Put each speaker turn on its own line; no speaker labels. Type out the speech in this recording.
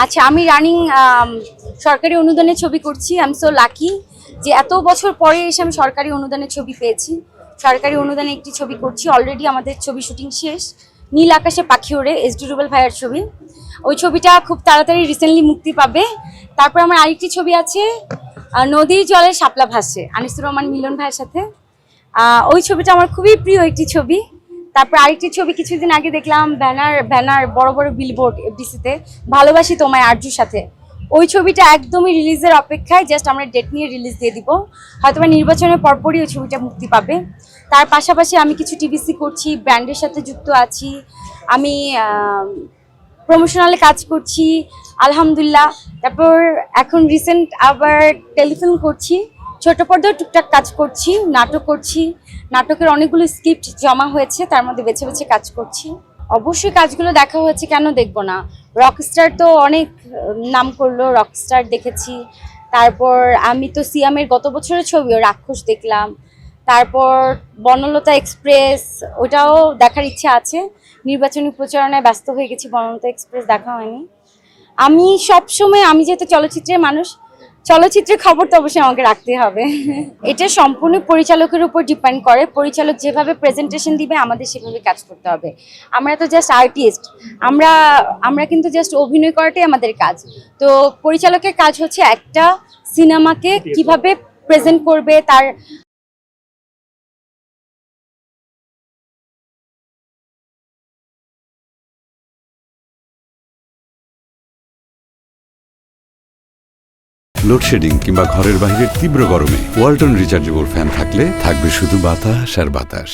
আচ্ছা, আমি রানিং সরকারি অনুদানের ছবি করছি। আই এম সো লাকি যে এত বছর পরে এসে আমি সরকারি অনুদানের ছবি পেয়েছি। সরকারি অনুদানে একটি ছবি করছি। অলরেডি আমাদের ছবি শুটিং শেষ। নীল আকাশে পাখি ওড়ে, এসডি রুবেল ভাইয়ার ছবি। ওই ছবিটা খুব তাড়াতাড়ি রিসেন্টলি মুক্তি পাবে। তারপর আমার আরেকটি ছবি আছে, নদীর জলে শাপলা ভাসে, আনিসুর রহমান মিলন ভাইয়ের সাথে। ওই ছবিটা আমার খুবই প্রিয় একটি ছবি। তারপর আরেকটি ছবি কিছুদিন আগে দেখলাম, ব্যানার ব্যানার বড় বড় বিলবোর্ড এফডিসিতে, ভালোবাসি তোমায় আরজুর সাথে। ওই ছবিটা একদমই রিলিজের অপেক্ষায়, জাস্ট আমরা ডেট নিয়ে রিলিজ দিয়ে দিব। হয়তো নির্বাচনের পরপরই ওই ছবিটা মুক্তি পাবে। তার পাশাপাশি আমি কিছু টিভিসি করছি, ব্র্যান্ডের সাথে যুক্ত আছি। আমি প্রমোশনালে কাজ করছি আলহামদুলিল্লাহ। তারপর এখন রিসেন্ট আবার টেলিফিল্ম করছি, ছোট পর্দায় টুকটাক কাজ করছি, নাটক করছি। নাটকের অনেকগুলো স্ক্রিপ্ট জমা হয়েছে, তার মধ্যে বেছে বেছে কাজ করছি। অবশ্যই কাজগুলো দেখা হয়েছে, কেন দেখবো না। রকস্টার তো অনেক নাম করলো, রকস্টার দেখেছি। তারপর আমি তো সিয়ামের গত বছরের ছবিও রাক্ষস দেখলাম। তারপর বনলতা এক্সপ্রেস, ওটাও দেখার ইচ্ছা আছে। নির্বাচনী প্রচারণায় ব্যস্ত হয়ে গেছি, বনলতা এক্সপ্রেস দেখা হয়নি। আমি সবসময়, আমি যেহেতু চলচ্চিত্রের মানুষ, চলচ্চিত্রের খবর তো অবশ্যই আমাকে রাখতে হবে। এটা সম্পূর্ণ পরিচালকের উপর ডিপেন্ড করে। পরিচালক যেভাবে প্রেজেন্টেশন দিবে আমাদের সেভাবে কাজ করতে হবে। আমরা তো জাস্ট আর্টিস্ট, আমরা আমরা কিন্তু জাস্ট অভিনয় করাটাই আমাদের কাজ। তো পরিচালকের কাজ হচ্ছে একটা সিনেমাকে কিভাবে প্রেজেন্ট করবে, তার
লোডশেডিং কিংবা ঘরের বাইরের তীব্র গরমে ওয়ালটন রিচার্জেবল ফ্যান থাকলে থাকবে শুধু বাতাস আর বাতাস।